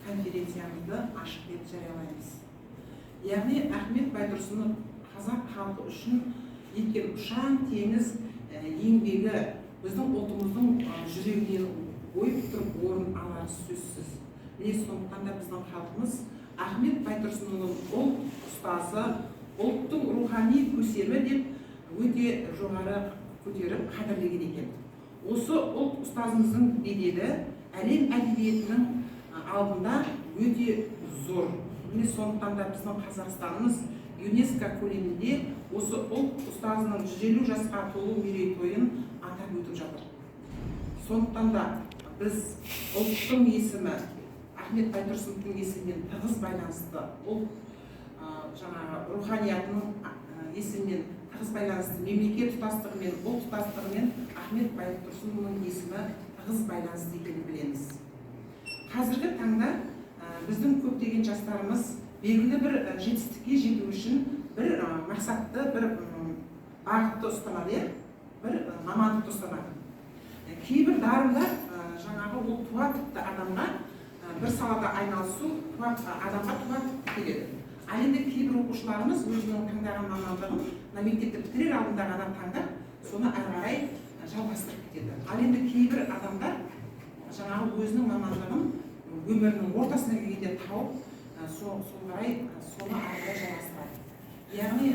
конференциямызды ашық деп жариялаймыз. Яғни Ахмет Байтұрсынов қазақ халқы үшін еткен ұшан теңіз еңбегі біздің ұлтымыздың жүрегінен ойып тұрып орын алары сөзсіз. Міне сондықтан да біздің халқымыз Ахмет Байтұрсынұлын ұлт ұстазы, ұлттың рухани көсемі деп өте жоғары көтеріп қадірлеген екен. Осы ұлт ұстазымыздың беделі әлем әдебиетінің алдында өте зор. Міне сондықтан да біздің Қазақстанымыз ЮНЕСКО көлемінде осы ұлт ұстазының 150 жасқа толу мерейтойын атап өтіп жатыр. Сондықтан да біз ұлттың есімі Ахмет Байтұрсыновтың есімімен тығыз байланысты, ұлт руханиятының есімімен тығыз байланысты, мемлекет тұтастығымен, ұлт тұтастығымен Ахмет Байтұрсыновның есімі тығыз байланысты екенін білеміз. Қазіргі таңда біздің көптеген жастарымыз белгілі бір жетістікке жету үшін бір мақсатты, бір бағытты ұстанады, бір мамандықты ұстанады. Кейбір дарындар жаңағы ол туа тіпті адамға бір салада айналысу адамға туа тіпті келеді. Ал енді кейбір оқушыларымыз өзінің таңдаған мамандығын мектепті бітірер алдында ғана таңдап, соны әрі қарай жалғастырып кетеді. Ал енді кейбір адамдар жаңағы өзінің мамандығын өмірінің ортасына келгенде тауып, сол қарай соны әрі қарай жалғастырады. Яғни,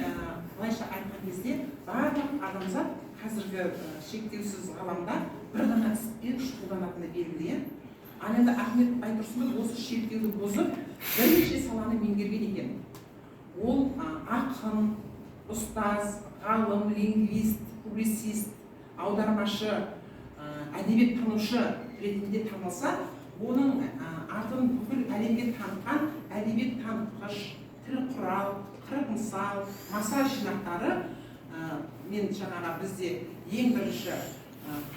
былайша айтқан кезде барлық адамзат қазіргі шектеусіз ғаламда бір ғана іспен шұғылданатыны белгілі. Ал енді Ахмет Байтұрсынов осы шектеуді бұзып, бірнеше саланы меңгерген екен. Ол ақын, ұстаз, ғалым, лингвист, публицист, аудармашы, әдебиеттанушы ретінде танылса, оның атын бүкіл әлемге танытқан әдебиет танытқыш, тіл құрал, қырық мысал, масал жинақтары мен жаңағы бізде ең бірінші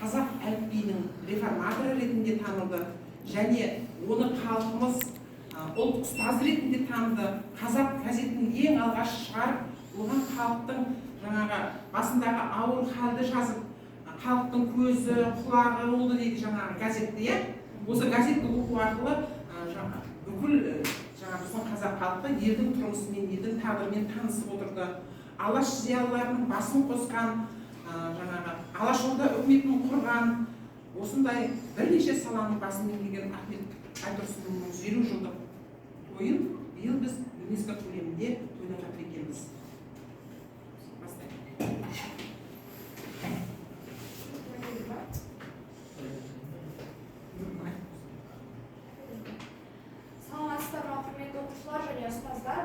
қазақ әліпбиінің реформаторы ретінде танылды, және оны халқымыз ұлт ұстазы ретінде таныды. Қазақ газетінің ең алғаш шығарып, оған халықтың жаңағы басындағы ауыр халді жазып, халықтың көзі, құлағы болды дейді жаңағы газетте. Осы газетті оқу арқылы бүкіл біздің қазақ халқы елдің тұрмысымен, елдің тағдырымен танысып отырды. Алаш зиялыларының басын қосқан, Алашорда үкіметін құрған, осындай бірнеше саланың басын меңгерген Ахмет Байтұрсыновның 150 жылдық тойын биыл біз ЮНЕСКО көлемінде тойлап жатыр екенбіз.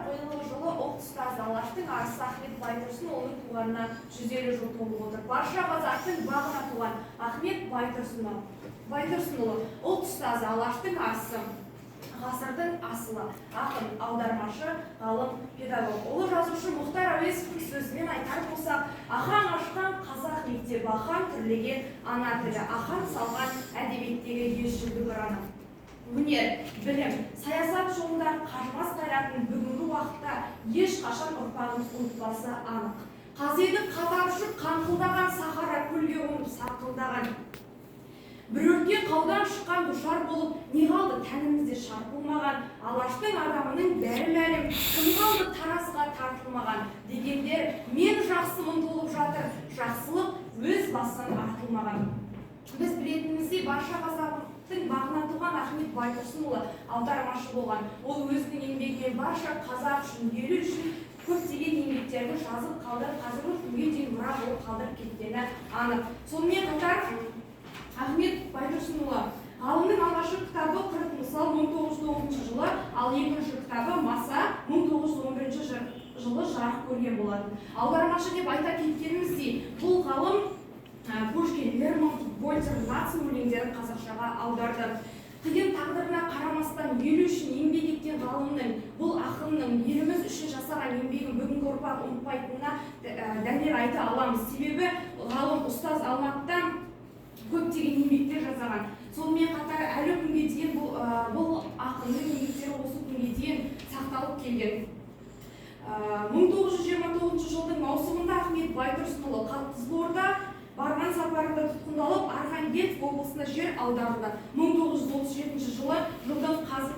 Биылғы жылы ұлт ұстазы Алаштың арысы Ахмет Байтұрсынұлының туғанына 150 жыл толып отыр. Барша қазақтың бағына туған Ахмет Байтұрсынұлы ұлт ұстазы Алаштың арысы, ғасырдың асылы, ақын, аудармашы, ғалым, педагог. Ұлы жазушы Мұхтар Әуезовтің сөзімен айтар болсақ, ахаң ашқан қазақ мектебі, ахаң түрлеген ана тілі, ахаң салған әдебиеттегі еш жүлді ұраны. Өнер, білім, саясат жолында қажымас қайратын бүгінгі уақытта ешқашан ұрпағымыз ұмытпасы анық. Қазеді қатар ұшып қаңқылдаған сахара көлге қонып сарқылдаған. Бір өртке қаудан шыққан душар болып, не қалды тәнімізде шарпылмаған, Алаштың адамының бәрі мәлім, кім қалды таразыға тартылмаған дегендер мен жақсымын толып жатыр, жақсылық өз басынан артылмаған. Біз білетініміздей барша қазақтың бағына туған Ахмет Байтұрсынұлы аудармашы болған. Ол өзінің еңбегімен барша қазақ үшін, елі үшін көптеген еңбектерді жазып қалдырып, қазіргі күнге дейін мұра болып қалдырып кеткені анық. Сонымен қатар Ахмет Байтұрсынұлы ғалымның алғашқы кітабы «Қырық мысал» 1909 жылы, ал екінші кітабы «Маса» 1911 жылы жарық көрген болатын. Аудармашы деп айта кеткеніміздей, бұл ғалым Пушкин, Лермонтов, Гольцер, Нацин өлеңдерін қазақшаға аударды. Қиын тағдырына қарамастан елі үшін еңбек еткен ғалымның, бұл ақынның еліміз үшін жасаған еңбегін бүгінгі ұрпақ ұмытпайтынына дәлел айта аламыз. Себебі ғалым ұстаз Алматыда көптеген еңбектер жасаған. Сонымен қатар әлі күнге дейін бұл ақынның еңбектері осы күнге дейін сақталып келген. 1929 жылдың маусымында Ахмет Байтұрсынұлы Қызылорда барған сапарында тұтқындалып, Архангельск облысына жер аударылды. 1937 жылы жылдың қазір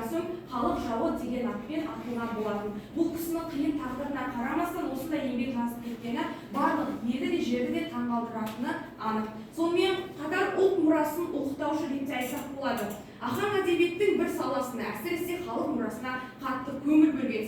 жылдар соң халық жауы деген атпен атылған болатын. Бұл кісінің қиын тағдырына қарамастан осындай еңбек жазып кеткені барлық елді де жерді де таңғалдыратыны анық. Сонымен қатар ұлт мұрасын ұлықтаушы деп те айтсақ болады. Ахаң әдебиеттің бір саласына, әсіресе халық мұрасына қатты көңіл бөлген.